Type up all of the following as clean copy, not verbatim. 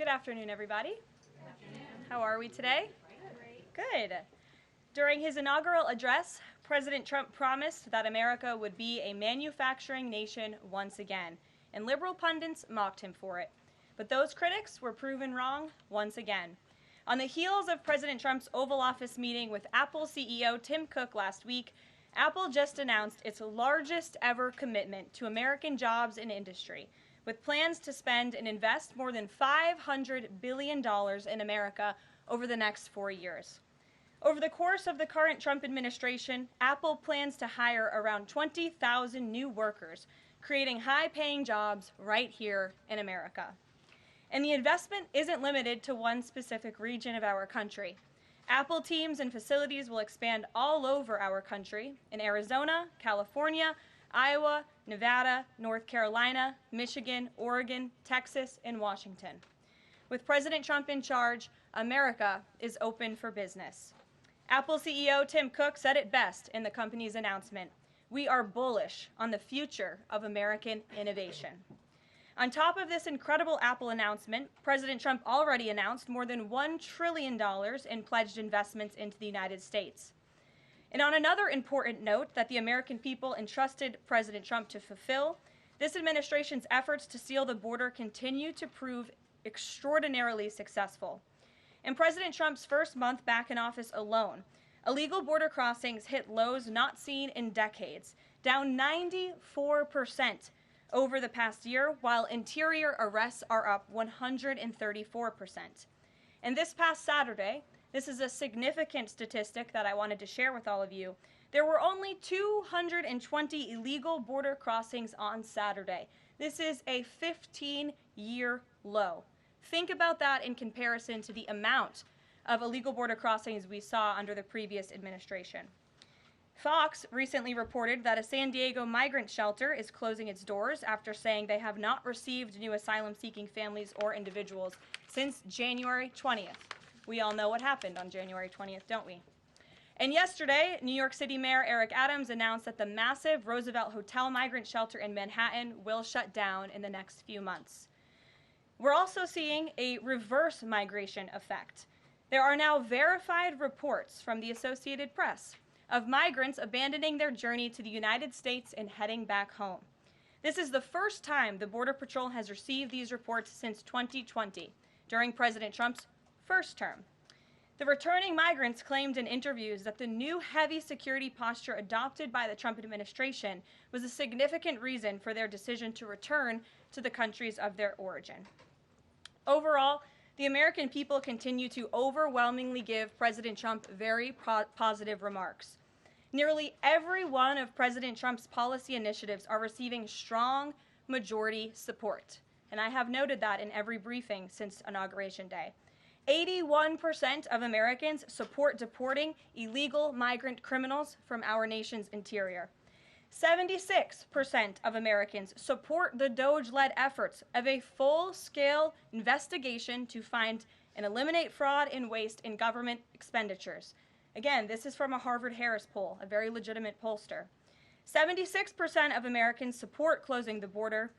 Good afternoon, everybody. Good afternoon. How are we today? Great. Good. During his inaugural address, President Trump promised that America would be a manufacturing nation once again, and liberal pundits mocked him for it. But those critics were proven wrong once again. On the heels of President Trump's Oval Office meeting with Apple CEO Tim Cook last week, Apple just announced its largest ever commitment to American jobs and industry, with plans to spend and invest more than $500 billion in America over the next 4 years. Over the course of the current Trump administration, Apple plans to hire around 20,000 new workers, creating high-paying jobs right here in America. And the investment isn't limited to one specific region of our country. Apple teams and facilities will expand all over our country in Arizona, California, Iowa, Nevada, North Carolina, Michigan, Oregon, Texas, and Washington. With President Trump in charge, America is open for business. Apple CEO Tim Cook said it best in the company's announcement: "We are bullish on the future of American innovation." On top of this incredible Apple announcement, President Trump already announced more than $1 trillion in pledged investments into the United States. And on another important note that the American people entrusted President Trump to fulfill, this administration's efforts to seal the border continue to prove extraordinarily successful. In President Trump's first month back in office alone, illegal border crossings hit lows not seen in decades, down 94% over the past year, while interior arrests are up 134%. And this past Saturday, this is a significant statistic that I wanted to share with all of you, there were only 220 illegal border crossings on Saturday. This is a 15-year low. Think about that in comparison to the amount of illegal border crossings we saw under the previous administration. Fox recently reported that a San Diego migrant shelter is closing its doors after saying they have not received new asylum-seeking families or individuals since January 20th. We all know what happened on January 20th, don't we? And yesterday, New York City Mayor Eric Adams announced that the massive Roosevelt Hotel migrant shelter in Manhattan will shut down in the next few months. We're also seeing a reverse migration effect. There are now verified reports from the Associated Press of migrants abandoning their journey to the United States and heading back home. This is the first time the Border Patrol has received these reports since 2020, during President Trump's first term. The returning migrants claimed in interviews that the new heavy security posture adopted by the Trump administration was a significant reason for their decision to return to the countries of their origin. Overall, the American people continue to overwhelmingly give President Trump very positive remarks. Nearly every one of President Trump's policy initiatives are receiving strong majority support, and I have noted that in every briefing since Inauguration Day. 81% of Americans support deporting illegal migrant criminals from our nation's interior. 76% of Americans support the DOGE-led efforts of a full-scale investigation to find and eliminate fraud and waste in government expenditures. Again, this is from a Harvard-Harris poll, a very legitimate pollster. 76% of Americans support closing the border.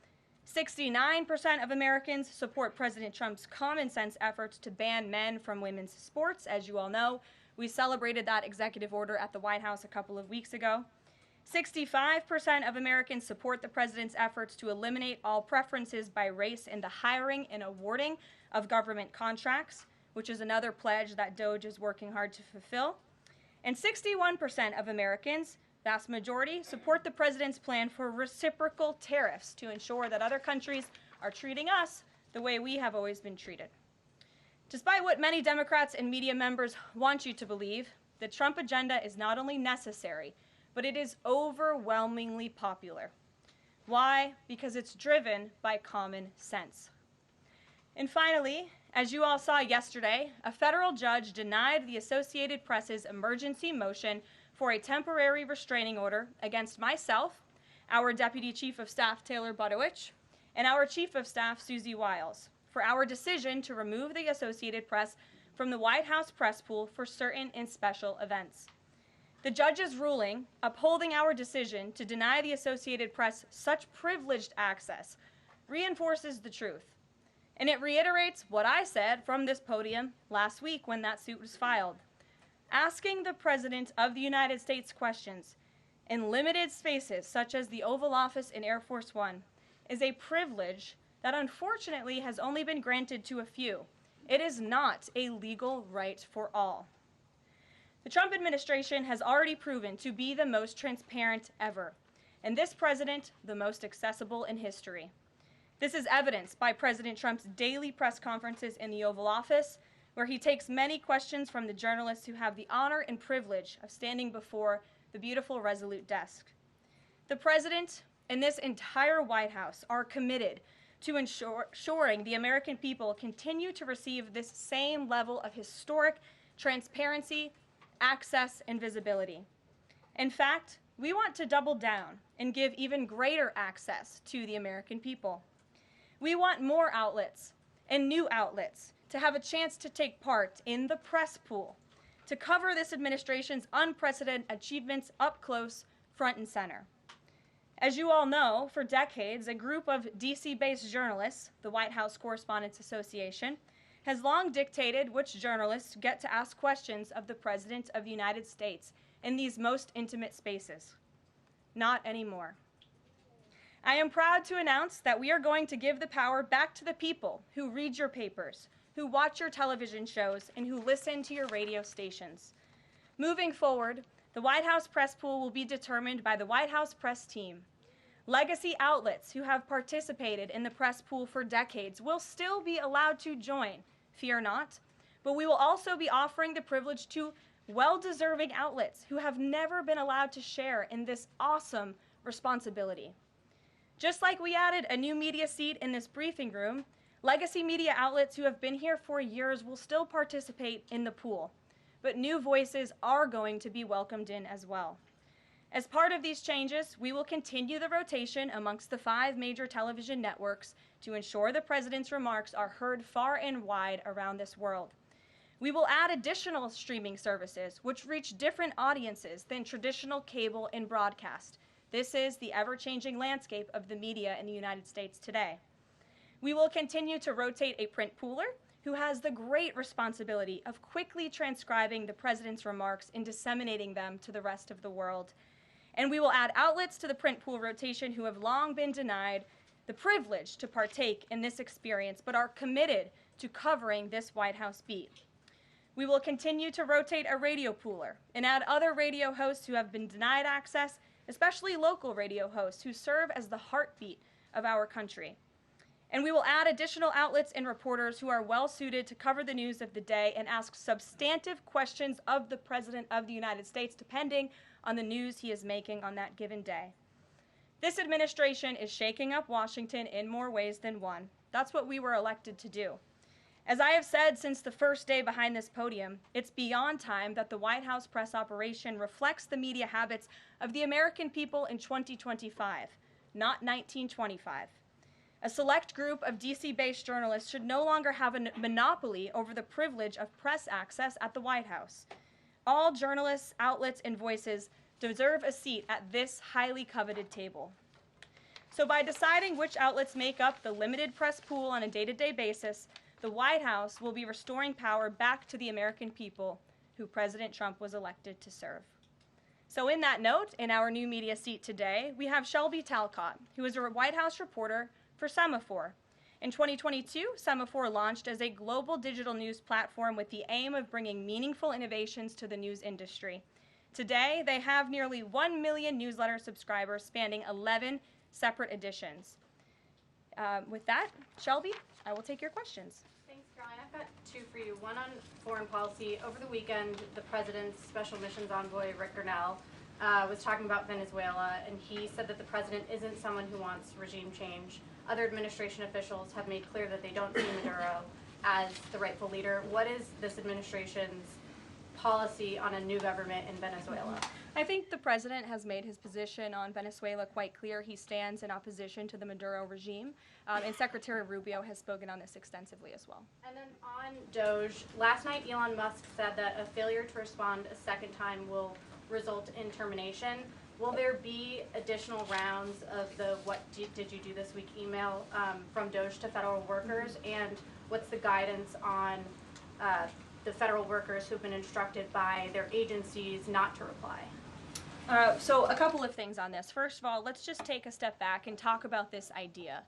69% of Americans support President Trump's common-sense efforts to ban men from women's sports. As you all know, we celebrated that executive order at the White House a couple of weeks ago. 65% of Americans support the president's efforts to eliminate all preferences by race in the hiring and awarding of government contracts, which is another pledge that DOGE is working hard to fulfill. And 61% of Americans, vast majority, support the president's plan for reciprocal tariffs to ensure that other countries are treating us the way we have always been treated. Despite what many Democrats and media members want you to believe, the Trump agenda is not only necessary, but it is overwhelmingly popular. Why? Because it's driven by common sense. And finally, as you all saw yesterday, a federal judge denied the Associated Press's emergency motion for a temporary restraining order against myself, our Deputy Chief of Staff Taylor Budowich, and our Chief of Staff Susie Wiles for our decision to remove the Associated Press from the White House press pool for certain and special events. The judge's ruling, upholding our decision to deny the Associated Press such privileged access, reinforces the truth. And it reiterates what I said from this podium last week when that suit was filed. Asking the President of the United States questions in limited spaces, such as the Oval Office in Air Force One, is a privilege that unfortunately has only been granted to a few. It is not a legal right for all. The Trump administration has already proven to be the most transparent ever, and this president, the most accessible in history. This is evidenced by President Trump's daily press conferences in the Oval Office, where he takes many questions from the journalists who have the honor and privilege of standing before the beautiful Resolute desk. The president and this entire White House are committed to ensuring the American people continue to receive this same level of historic transparency, access, and visibility. In fact, we want to double down and give even greater access to the American people. We want more outlets and new outlets to have a chance to take part in the press pool, to cover this administration's unprecedented achievements up close, front and center. As you all know, for decades, a group of DC-based journalists, the White House Correspondents Association, has long dictated which journalists get to ask questions of the President of the United States in these most intimate spaces. Not anymore. I am proud to announce that we are going to give the power back to the people who read your papers, who watch your television shows, and who listen to your radio stations. Moving forward, the White House press pool will be determined by the White House press team. Legacy outlets who have participated in the press pool for decades will still be allowed to join, fear not, but we will also be offering the privilege to well-deserving outlets who have never been allowed to share in this awesome responsibility. Just like we added a new media seat in this briefing room, legacy media outlets who have been here for years will still participate in the pool, but new voices are going to be welcomed in as well. As part of these changes, we will continue the rotation amongst the 5 major television networks to ensure the President's remarks are heard far and wide around this world. We will add additional streaming services which reach different audiences than traditional cable and broadcast. This is the ever-changing landscape of the media in the United States today. We will continue to rotate a print pooler who has the great responsibility of quickly transcribing the President's remarks and disseminating them to the rest of the world. And we will add outlets to the print pool rotation who have long been denied the privilege to partake in this experience but are committed to covering this White House beat. We will continue to rotate a radio pooler and add other radio hosts who have been denied access, especially local radio hosts who serve as the heartbeat of our country. And we will add additional outlets and reporters who are well-suited to cover the news of the day and ask substantive questions of the President of the United States, depending on the news he is making on that given day. This administration is shaking up Washington in more ways than one. That's what we were elected to do. As I have said since the first day behind this podium, it's beyond time that the White House press operation reflects the media habits of the American people in 2025, not 1925. A select group of DC-based journalists should no longer have a monopoly over the privilege of press access at the White House. All journalists, outlets, and voices deserve a seat at this highly coveted table. So by deciding which outlets make up the limited press pool on a day-to-day basis, the White House will be restoring power back to the American people who President Trump was elected to serve. So in that note, in our new media seat today, we have Shelby Talcott, who is a White House reporter for Semaphore. In 2022, Semaphore launched as a global digital news platform with the aim of bringing meaningful innovations to the news industry. Today, they have nearly 1 million newsletter subscribers spanning 11 separate editions. With that, Shelby, I will take your questions. Thanks, Caroline. I've got 2 for you. One on foreign policy. Over the weekend, the President's Special Missions Envoy, Rick Grenell, was talking about Venezuela, and he said that the President isn't someone who wants regime change. Other administration officials have made clear that they don't see Maduro as the rightful leader. What is this administration's policy on a new government in Venezuela? I think the President has made his position on Venezuela quite clear. He stands in opposition to the Maduro regime, and Secretary Rubio has spoken on this extensively as well. And then on DOGE, last night Elon Musk said that a failure to respond a second time will result in termination. Will there be additional rounds of the did you do this week email from DOGE to federal workers? And what's the guidance on the federal workers who've been instructed by their agencies not to reply? So a couple of things on this. First of all, let's just take a step back and talk about this idea.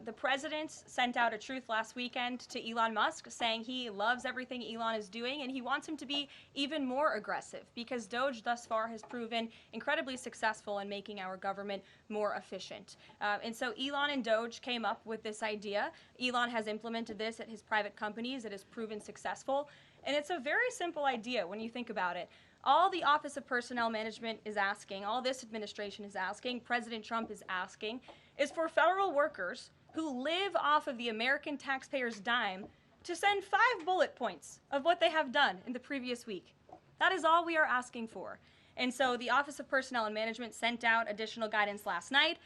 The president sent out a truth last weekend to Elon Musk saying he loves everything Elon is doing and he wants him to be even more aggressive because DOGE thus far has proven incredibly successful in making our government more efficient. And so Elon and DOGE came up with this idea. Elon has implemented this at his private companies. It has proven successful. And it's a very simple idea when you think about it. All the Office of Personnel Management is asking, all this administration is asking, President Trump is asking, is for federal workers who live off of the American taxpayers' dime to send 5 bullet points of what they have done in the previous week. That is all we are asking for. And so the Office of Personnel and Management sent out additional guidance last night.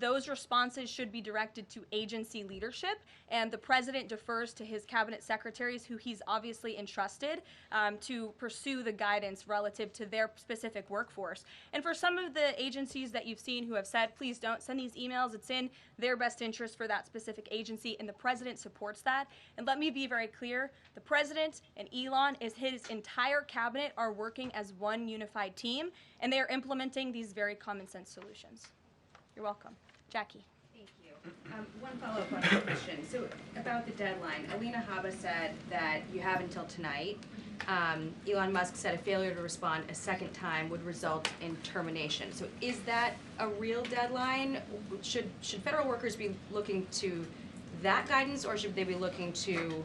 Those responses should be directed to agency leadership, and the president defers to his cabinet secretaries, who he's obviously entrusted to pursue the guidance relative to their specific workforce. And for some of the agencies that you've seen who have said, please don't send these emails, it's in their best interest for that specific agency, and the president supports that. And let me be very clear, the president and Elon, his entire cabinet are working as one unified team, and they are implementing these very common sense solutions. You're welcome. Jackie. Thank you. One follow-up on the question. So about the deadline, Alina Habba said that you have until tonight. Elon Musk said a failure to respond a second time would result in termination. So is that a real deadline? Should federal workers be looking to that guidance, or should they be looking to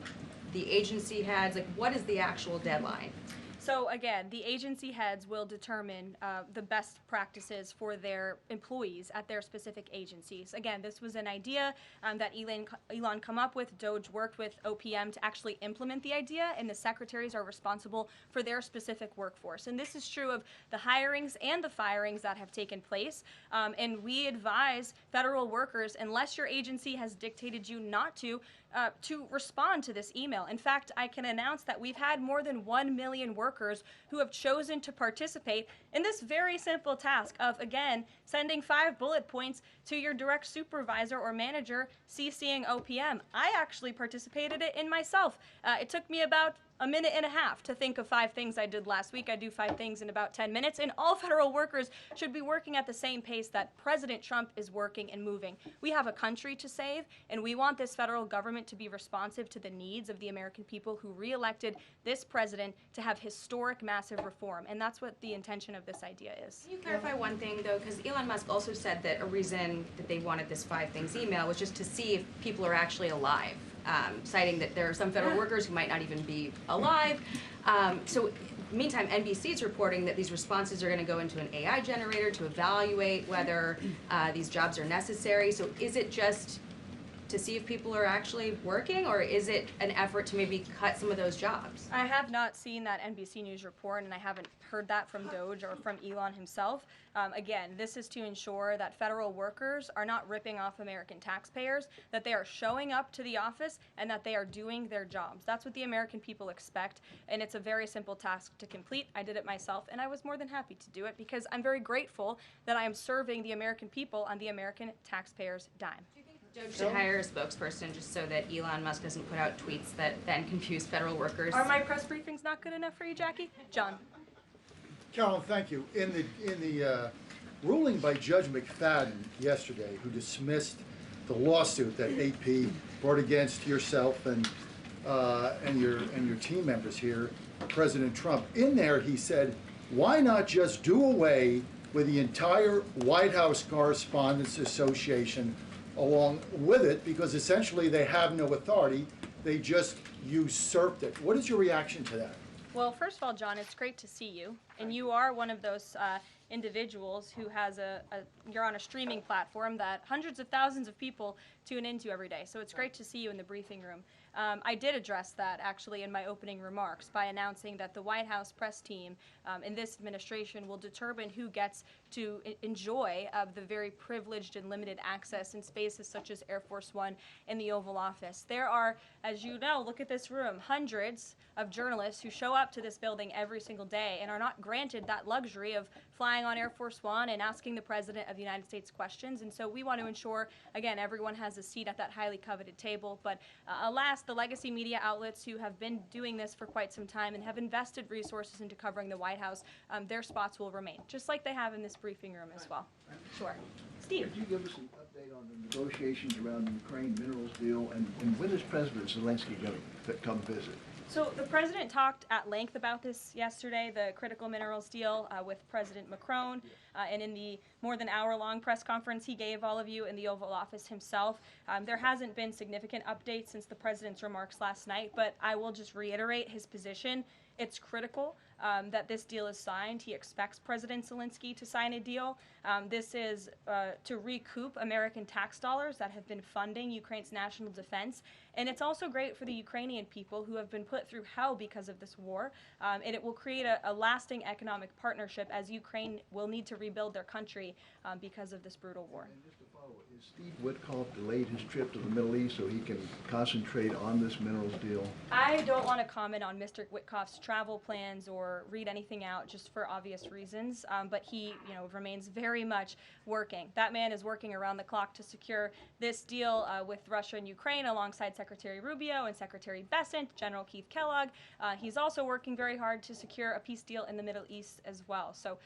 the agency heads? Like, what is the actual deadline? So again, the agency heads will determine the best practices for their employees at their specific agencies. Again, this was an idea that Elon come up with. DOGE worked with OPM to actually implement the idea, and the secretaries are responsible for their specific workforce. And this is true of the hirings and the firings that have taken place. And we advise federal workers, unless your agency has dictated you not to respond to this email. In fact, I can announce that we've had more than 1 million workers who have chosen to participate in this very simple task of, again, sending 5 bullet points to your direct supervisor or manager, CCing OPM. I actually participated in myself. It took me about a minute and a half to think of 5 things I did last week. I do 5 things in about 10 minutes, and all federal workers should be working at the same pace that President Trump is working and moving. We have a country to save, and we want this federal government to be responsive to the needs of the American people who re-elected this president to have historic, massive reform, and that's what the intention of this idea is. Can you clarify one thing, though? Because Elon Musk also said that a reason that they wanted this 5 things email was just to see if people are actually alive. Citing that there are some federal workers who might not even be alive. So meantime, NBC is reporting that these responses are going to go into an AI generator to evaluate whether these jobs are necessary. So is it just to see if people are actually working, or is it an effort to maybe cut some of those jobs? I have not seen that NBC News report, and I haven't heard that from DOGE or from Elon himself. Again, this is to ensure that federal workers are not ripping off American taxpayers, that they are showing up to the office, and that they are doing their jobs. That's what the American people expect, and it's a very simple task to complete. I did it myself, and I was more than happy to do it because I'm very grateful that I am serving the American people on the American taxpayers' dime. DOGE should hire a spokesperson just so that Elon Musk doesn't put out tweets that then confuse federal workers. Are my press briefings not good enough for you, Jackie? John. Carolyn, thank you. In the ruling by Judge McFadden yesterday, who dismissed the lawsuit that AP brought against yourself and your team members here, President Trump, in there he said, why not just do away with the entire White House Correspondents Association along with it, because essentially they have no authority, they just usurped it. What is your reaction to that? Well, first of all, John, it's great to see you, and you are one of those individuals who has you're on a streaming platform that hundreds of thousands of people tune into every day, so it's great to see you in the briefing room. I did address that actually in my opening remarks by announcing that the White House press team in this administration will determine who gets to enjoy the very privileged and limited access in spaces such as Air Force One and the Oval Office. There are, as you know, look at this room, hundreds of journalists who show up to this building every single day and are not granted that luxury of flying on Air Force One and asking the President of the United States questions. And so we want to ensure, again, everyone has a seat at that highly coveted table. But alas, the legacy media outlets who have been doing this for quite some time and have invested resources into covering the White House, their spots will remain, just like they have in this briefing room as well. Sure. Steve. Could you give us an update on the negotiations around the Ukraine minerals deal, and when is President Zelensky going to come visit? So the president talked at length about this yesterday, the critical minerals deal with President Macron, and in the more than hour-long press conference he gave all of you in the Oval Office himself. There hasn't been significant updates since the president's remarks last night, but I will just reiterate his position. It's critical that this deal is signed. He expects President Zelensky to sign a deal. This is to recoup American tax dollars that have been funding Ukraine's national defense. And it's also great for the Ukrainian people who have been put through hell because of this war. And it will create a lasting economic partnership as Ukraine will need to rebuild their country because of this brutal war. And just to follow, is Steve Witkoff delayed his trip to the Middle East so he can concentrate on this minerals deal? I don't want to comment on Mr. Witkoff's travel plans or read anything out just for obvious reasons, but he, remains very much working. That man is working around the clock to secure this deal with Russia and Ukraine alongside Secretary Rubio and Secretary Bessent, General Keith Kellogg. He's also working very hard to secure a peace deal in the Middle East as well. So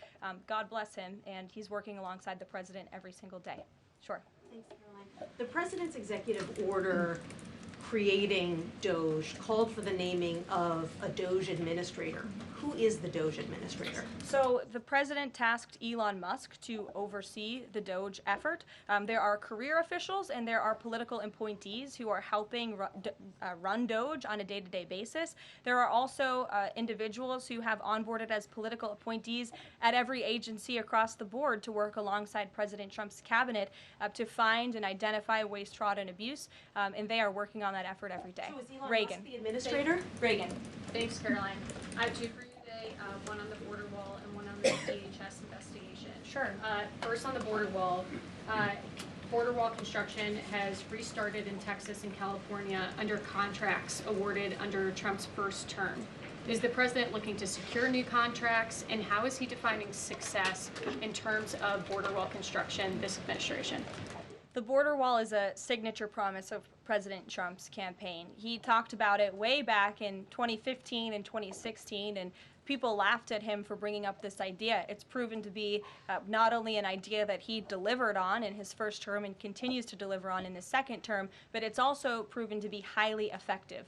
God bless him, and he's working alongside the president every single day. Sure. Thanks, Caroline. The president's executive order creating DOGE called for the naming of a DOGE administrator. Who is the DOGE administrator? So the president tasked Elon Musk to oversee the DOGE effort. There are career officials and there are political appointees who are helping run DOGE on a day-to-day basis. There are also individuals who have onboarded as political appointees at every agency across the board to work alongside President Trump's cabinet to find and identify waste, fraud, and abuse, and they are working on that effort every day. So is Elon Reagan. Musk the administrator? Reagan. Thanks, Caroline. I have two for you today, one on the border wall and one on the DHS investigation. Sure. First on the border wall. Border wall construction has restarted in Texas and California under contracts awarded under Trump's first term. Is the president looking to secure new contracts, and how is he defining success in terms of border wall construction this administration? The border wall is a signature promise of President Trump's campaign. He talked about it way back in 2015 and 2016, and people laughed at him for bringing up this idea. It's proven to be not only an idea that he delivered on in his first term and continues to deliver on in his second term, but it's also proven to be highly effective.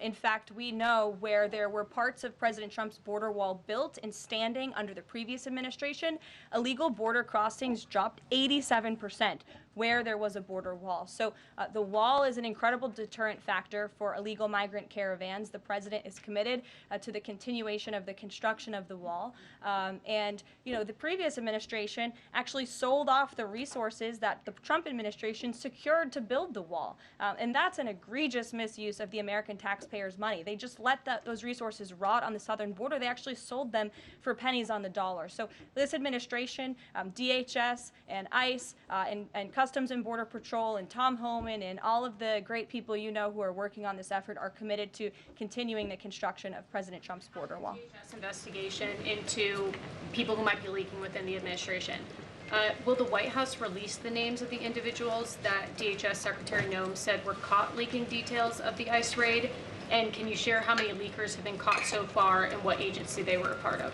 In fact, we know where there were parts of President Trump's border wall built and standing under the previous administration, illegal border crossings dropped 87% where there was a border wall. So the wall is an incredible deterrent factor for illegal migrant caravans. The president is committed to the continuation of the construction of the wall. And the previous administration actually sold off the resources that the Trump administration secured to build the wall. And that's an egregious misuse of the American taxpayers' money. They just let those resources rot on the southern border. They actually sold them for pennies on the dollar. So this administration, DHS and ICE and Customs and Border Patrol and Tom Homan and all of the great people who are working on this effort are committed to continuing the construction of President Trump's border wall. DHS investigation into people who might be leaking within the administration. Will the White House release the names of the individuals that DHS Secretary Noem said were caught leaking details of the ICE raid? And can you share how many leakers have been caught so far and what agency they were a part of?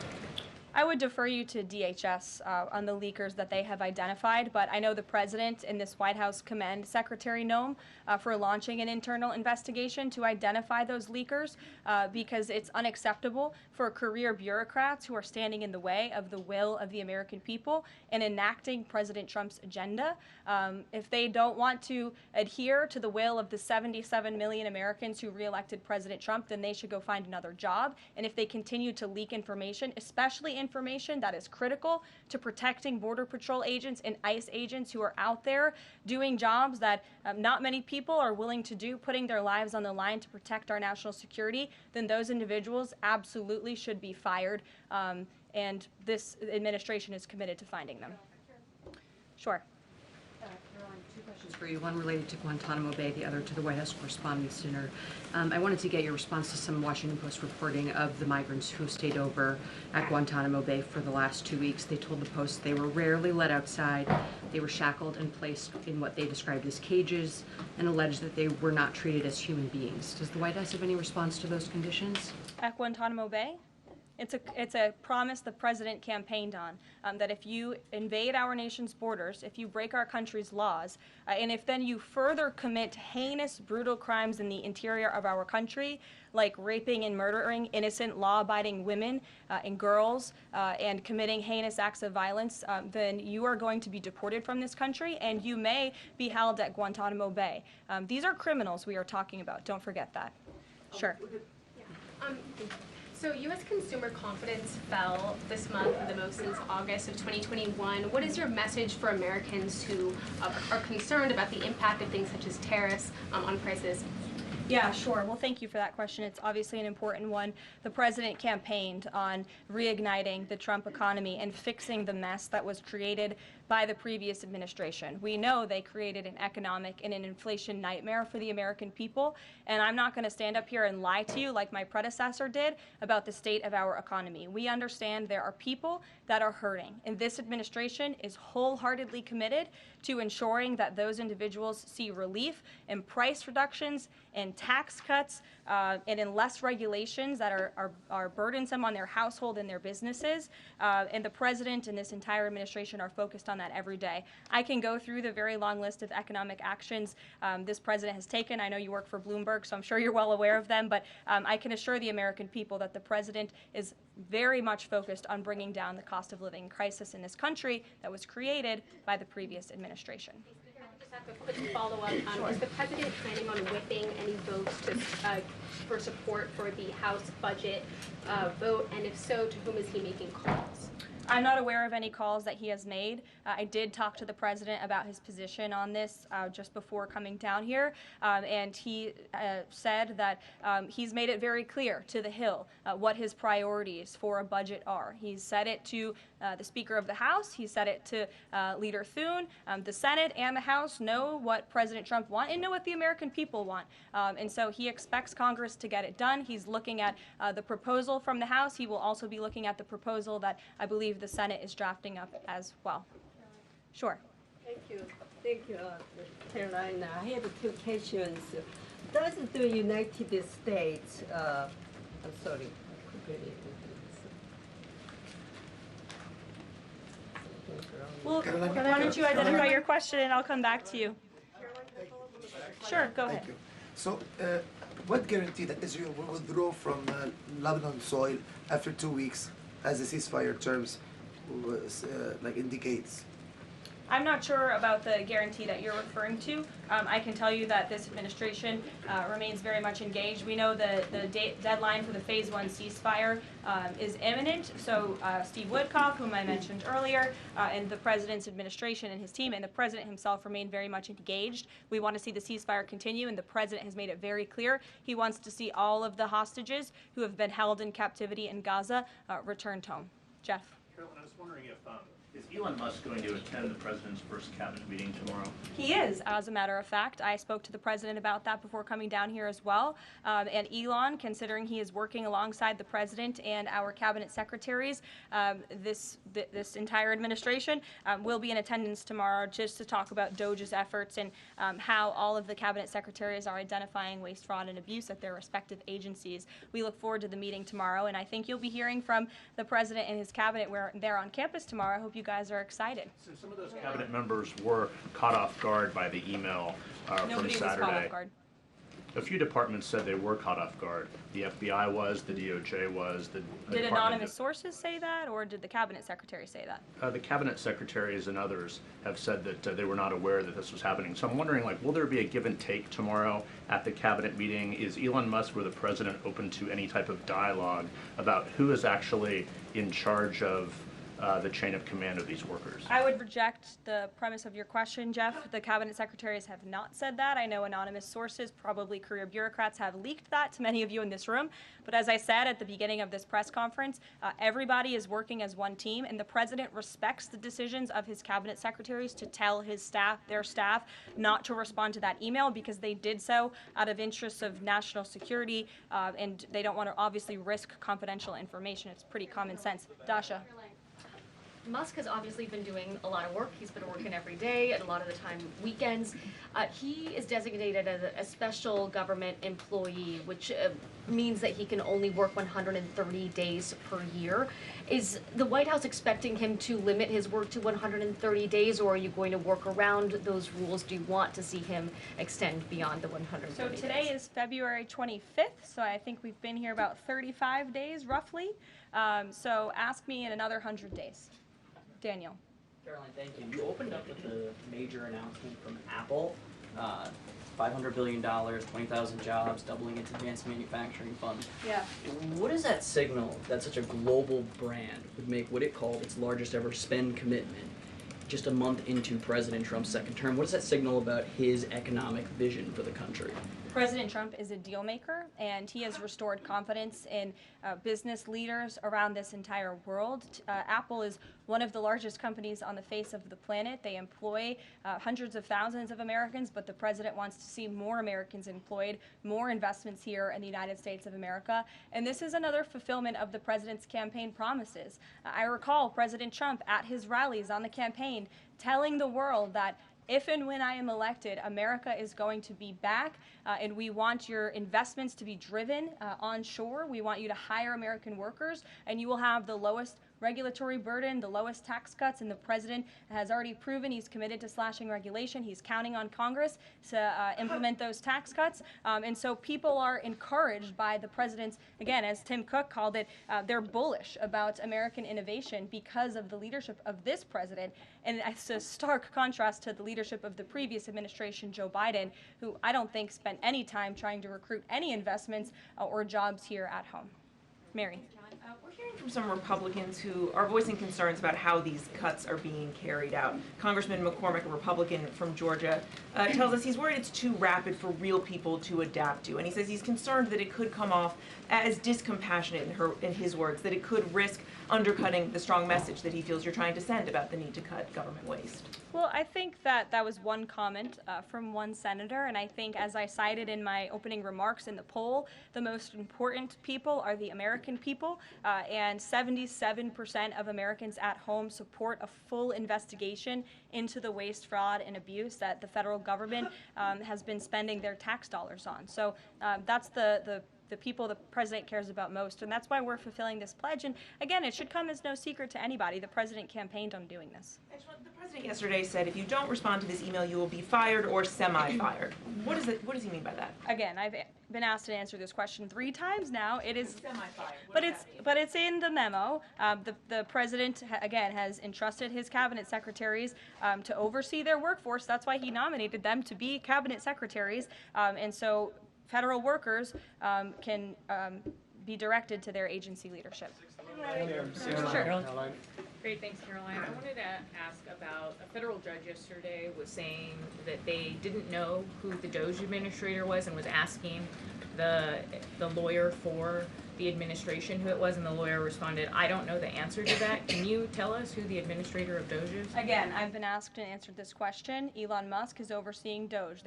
I would defer you to DHS on the leakers that they have identified, but I know the president in this White House commend Secretary Noem for launching an internal investigation to identify those leakers because it's unacceptable for career bureaucrats who are standing in the way of the will of the American people and enacting President Trump's agenda. If they don't want to adhere to the will of the 77 million Americans who reelected President Trump, then they should go find another job. And if they continue to leak information, especially information that is critical to protecting Border Patrol agents and ICE agents who are out there doing jobs that not many people are willing to do, putting their lives on the line to protect our national security, then those individuals absolutely should be fired. And this administration is committed to finding them. Sure. Caroline, two questions for you. One related to Guantanamo Bay, the other to the White House Correspondents' Dinner. I wanted to get your response to some Washington Post reporting of the migrants who stayed over at Guantanamo Bay for the last 2 weeks. They told the Post they were rarely let outside. They were shackled and placed in what they described as cages and alleged that they were not treated as human beings. Does the White House have any response to those conditions? At Guantanamo Bay? It's a promise the president campaigned on, that if you invade our nation's borders, if you break our country's laws, and if then you further commit heinous, brutal crimes in the interior of our country, like raping and murdering innocent, law-abiding women and girls, and committing heinous acts of violence, then you are going to be deported from this country, and you may be held at Guantanamo Bay. These are criminals we are talking about. Don't forget that. Sure. So U.S. consumer confidence fell this month the most since August of 2021. What is your message for Americans who are concerned about the impact of things such as tariffs on prices? Yeah, sure. Well, thank you for that question. It's obviously an important one. The president campaigned on reigniting the Trump economy and fixing the mess that was created by the previous administration. We know they created an economic and an inflation nightmare for the American people, and I'm not going to stand up here and lie to you like my predecessor did about the state of our economy. We understand there are people that are hurting, and this administration is wholeheartedly committed to ensuring that those individuals see relief and price reductions and tax cuts and in less regulations that are burdensome on their household and their businesses. And the president and this entire administration are focused on that every day. I can go through the very long list of economic actions this president has taken. I know you work for Bloomberg, so I'm sure you're well aware of them, but I can assure the American people that the president is very much focused on bringing down the cost of living crisis in this country that was created by the previous administration. Just have a quick follow-up. Is the president planning on whipping any votes for support for the House budget vote? And if so, to whom is he making calls? I'm not aware of any calls that he has made. I did talk to the president about his position on this just before coming down here, and he said that he's made it very clear to the Hill what his priorities for a budget are. He's said it to the Speaker of the House. He said it to Leader Thune. The Senate and the House know what President Trump wants and know what the American people want. And so he expects Congress to get it done. He's looking at the proposal from the House. He will also be looking at the proposal that I believe the Senate is drafting up as well. Sure. Thank you, Caroline. I have two questions. Does the United States, I'm sorry, Well, why don't you identify your question and I'll come back to you. Sure, go ahead. Thank you. So, what guarantee that Israel will withdraw from Lebanon soil after 2 weeks, as the ceasefire terms indicates? I'm not sure about the guarantee that you're referring to. I can tell you that this administration remains very much engaged. We know the deadline for the Phase 1 ceasefire is imminent. So Steve Woodcock, whom I mentioned earlier, and the president's administration and his team and the president himself remain very much engaged. We want to see the ceasefire continue, and the president has made it very clear he wants to see all of the hostages who have been held in captivity in Gaza returned home. Jeff. Carolyn, I was wondering if is Elon Musk going to attend the president's first cabinet meeting tomorrow? He is, as a matter of fact. I spoke to the president about that before coming down here as well. And Elon, considering he is working alongside the president and our cabinet secretaries, this entire administration will be in attendance tomorrow just to talk about DOGE's efforts and how all of the cabinet secretaries are identifying waste, fraud, and abuse at their respective agencies. We look forward to the meeting tomorrow, and I think you'll be hearing from the president and his cabinet where they're on campus tomorrow. I hope you guys are excited. So some of those cabinet members were caught off guard by the email from Saturday. Nobody was caught off guard. A few departments said they were caught off guard. The FBI was, the DOJ was, Did anonymous sources say that, or did the cabinet secretary say that? The cabinet secretaries and others have said that they were not aware that this was happening. So I'm wondering, will there be a give and take tomorrow at the cabinet meeting? Is Elon Musk or the president open to any type of dialogue about who is actually in charge of the chain of command of these workers? I would reject the premise of your question, Jeff. The cabinet secretaries have not said that. I know anonymous sources, probably career bureaucrats, have leaked that to many of you in this room. But as I said at the beginning of this press conference, everybody is working as one team, and the president respects the decisions of his cabinet secretaries to tell his staff, their staff, not to respond to that email because they did so out of interests of national security, and they don't want to obviously risk confidential information. It's pretty common sense. Dasha. Musk has obviously been doing a lot of work. He's been working every day, and a lot of the time weekends. He is designated as a special government employee, which means that he can only work 130 days per year. Is the White House expecting him to limit his work to 130 days, or are you going to work around those rules? Do you want to see him extend beyond the 130 So days? today is February 25th, so I think we've been here about 35 days roughly. So ask me in another 100 days. Daniel. Caroline, thank you. You opened up with a major announcement from Apple, $500 billion, 20,000 jobs, doubling its advanced manufacturing fund. Yeah. What does that signal that such a global brand would make what it called its largest ever spend commitment just a month into President Trump's second term? What does that signal about his economic vision for the country? President Trump is a deal maker, and he has restored confidence in business leaders around this entire world. Apple is one of the largest companies on the face of the planet. They employ hundreds of thousands of Americans, but the president wants to see more Americans employed, more investments here in the United States of America. And this is another fulfillment of the president's campaign promises. I recall President Trump at his rallies on the campaign telling the world that if and when I am elected, America is going to be back, and we want your investments to be driven onshore. We want you to hire American workers, and you will have the lowest regulatory burden, the lowest tax cuts, and the president has already proven he's committed to slashing regulation. He's counting on Congress to implement those tax cuts. And so people are encouraged by the president's, again, as Tim Cook called it, they're bullish about American innovation because of the leadership of this president. And it's a stark contrast to the leadership of the previous administration, Joe Biden, who I don't think spent any time trying to recruit any investments or jobs here at home. Mary. We're hearing from some Republicans who are voicing concerns about how these cuts are being carried out. Congressman McCormick, a Republican from Georgia, tells us he's worried it's too rapid for real people to adapt to. And he says he's concerned that it could come off as discompassionate, in his words, that it could risk undercutting the strong message that he feels you're trying to send about the need to cut government waste. Well, I think that that was one comment from one senator, and I think, as I cited in my opening remarks in the poll, the most important people are the American people, and 77% of Americans at home support a full investigation into the waste, fraud, and abuse that the federal government has been spending their tax dollars on. So that's the people the president cares about most, and that's why we're fulfilling this pledge. And again, it should come as no secret to anybody. The president campaigned on doing this. The president yesterday said if you don't respond to this email, you will be fired or semi-fired. What does he mean by that? Again, I've been asked to answer this question 3 times now. It is semi-fired. but it's in the memo. The president again has entrusted his cabinet secretaries to oversee their workforce. That's why he nominated them to be cabinet secretaries, and so federal workers can be directed to their agency leadership. Sure. Great, thanks, Caroline. I wanted to ask about a federal judge yesterday was saying that they didn't know who the DOGE administrator was and was asking the lawyer for the administration who it was, and the lawyer responded, I don't know the answer to that. Can you tell us who the administrator of DOGE is? Again, I've been asked and answered this question. Elon Musk is overseeing DOGE.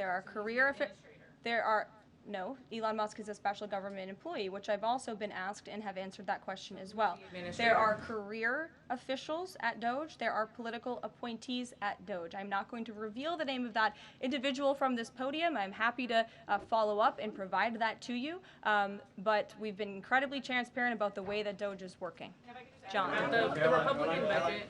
No, Elon Musk is a special government employee, which I've also been asked and have answered that question as well. There are career officials at DOGE. There are political appointees at DOGE. I'm not going to reveal the name of that individual from this podium. I'm happy to follow up and provide that to you. But we've been incredibly transparent about the way that DOGE is working. John. The Republican budget.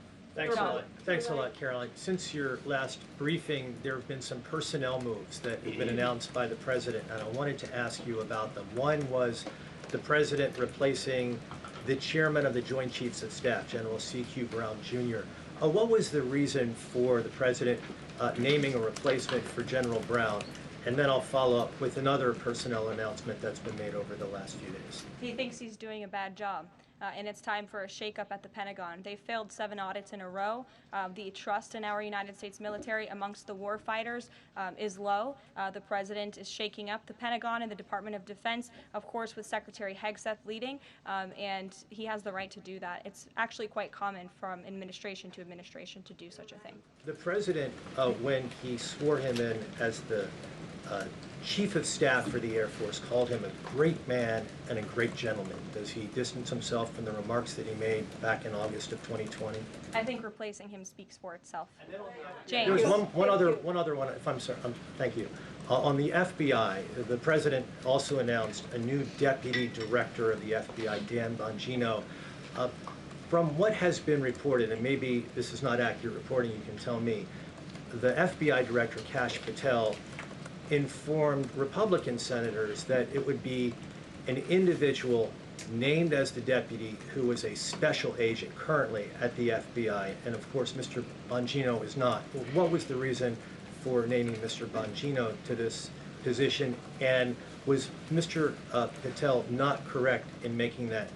Thanks a lot, Caroline. Since your last briefing, there have been some personnel moves that have been announced by the president, and I wanted to ask you about them. One was the president replacing the chairman of the Joint Chiefs of Staff, General C.Q. Brown, Jr. What was the reason for the president naming a replacement for General Brown? And then I'll follow up with another personnel announcement that's been made over the last few days. He thinks he's doing a bad job. and it's time for a shakeup at the Pentagon. They failed 7 audits in a row. The trust in our United States military amongst the war fighters is low. The president is shaking up the Pentagon and the Department of Defense, of course, with Secretary Hegseth leading, and he has the right to do that. It's actually quite common from administration to administration to do such a thing. The president, when he swore him in as the Chief of Staff for the Air Force, called him a great man and a great gentleman. Does he distance himself from the remarks that he made back in August of 2020? I think replacing him speaks for itself. James. There's one other one, if I'm sorry, thank you. On the FBI, the president also announced a new deputy director of the FBI, Dan Bongino. From what has been reported, and maybe this is not accurate reporting, you can tell me, the FBI director, Kash Patel, informed Republican senators that it would be an individual named as the deputy who was a special agent currently at the FBI, and of course Mr. Bongino is not. What was the reason for naming Mr. Bongino to this position, and was Mr. Patel not correct in making that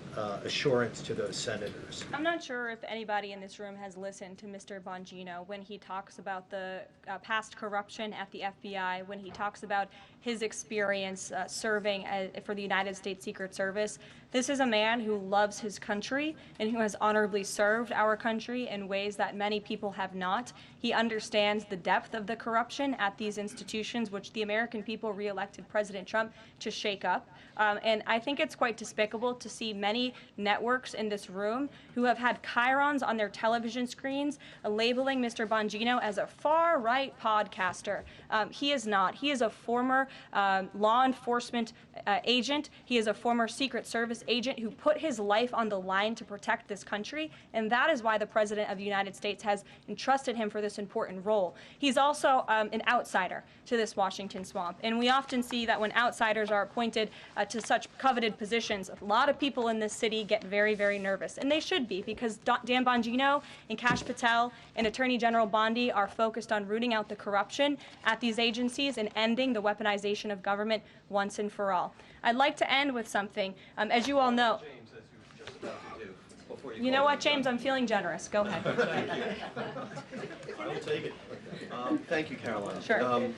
assurance to those senators? I'm not sure if anybody in this room has listened to Mr. Bongino when he talks about the past corruption at the FBI, when he talks about his experience serving for the United States Secret Service. This is a man who loves his country and who has honorably served our country in ways that many people have not. He understands the depth of the corruption at these institutions, which the American people re-elected President Trump to shake up. And I think it's quite despicable to see many networks in this room who have had chyrons on their television screens labeling Mr. Bongino as a far-right podcaster. He is not. He is a former law enforcement agent. He is a former Secret Service agent who put his life on the line to protect this country, and that is why the President of the United States has entrusted him for this important role. He's also an outsider to this Washington swamp, and we often see that when outsiders are appointed to such coveted positions, a lot of people in this city get very, very nervous, and they should be, because Dan Bongino and Kash Patel and Attorney General Bondi are focused on rooting out the corruption at these agencies and ending the weaponization of government once and for all. I'd like to end with something. As you all know, you know what, James? I'm feeling generous. Go ahead. I will take it. Thank you, Caroline. Sure.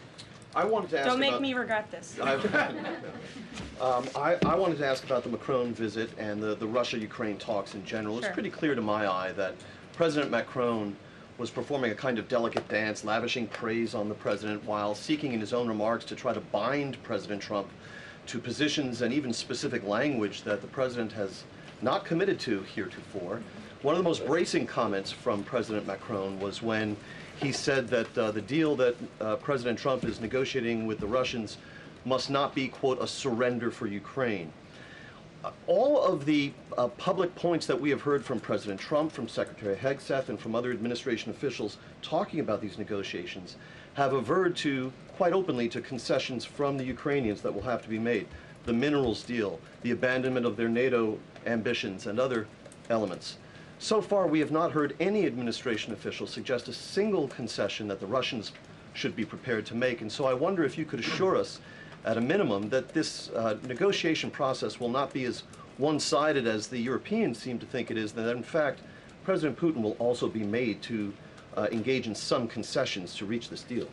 I wanted to ask Don't make about, me regret this. I wanted to ask about the Macron visit and the Russia-Ukraine talks in general. Sure. It's pretty clear to my eye that President Macron was performing a kind of delicate dance, lavishing praise on the president while seeking in his own remarks to try to bind President Trump to positions and even specific language that the president has not committed to heretofore. One of the most bracing comments from President Macron was when he said that the deal that President Trump is negotiating with the Russians must not be, quote, a surrender for Ukraine. All of the public points that we have heard from President Trump, from Secretary Hegseth, and from other administration officials talking about these negotiations have averred to, quite openly, to concessions from the Ukrainians that will have to be made. The minerals deal, the abandonment of their NATO ambitions, and other elements. So far, we have not heard any administration official suggest a single concession that the Russians should be prepared to make. And so I wonder if you could assure us, at a minimum, that this negotiation process will not be as one-sided as the Europeans seem to think it is, that in fact, President Putin will also be made to engage in some concessions to reach this deal.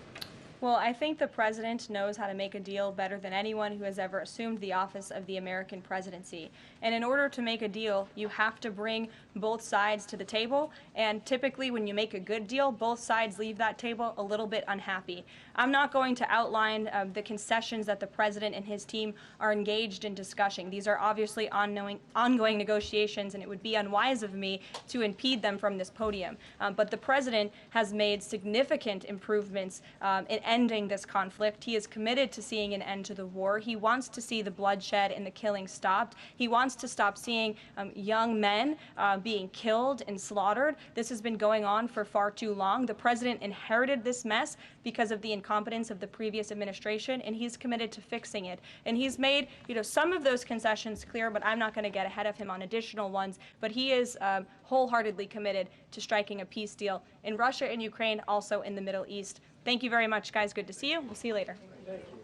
Well, I think the president knows how to make a deal better than anyone who has ever assumed the office of the American presidency. And in order to make a deal, you have to bring both sides to the table. And typically, when you make a good deal, both sides leave that table a little bit unhappy. I'm not going to outline the concessions that the president and his team are engaged in discussing. These are obviously ongoing negotiations, and it would be unwise of me to impede them from this podium. But the president has made significant improvements in ending this conflict. He is committed to seeing an end to the war. He wants to see the bloodshed and the killing stopped. He wants to stop seeing young men being killed and slaughtered. This has been going on for far too long. The president inherited this mess because of the incompetence of the previous administration, and he's committed to fixing it. And he's made, some of those concessions clear, but I'm not going to get ahead of him on additional ones. But he is wholeheartedly committed to striking a peace deal in Russia and Ukraine, also in the Middle East. Thank you very much, guys. Good to see you. We'll see you later. Thank you.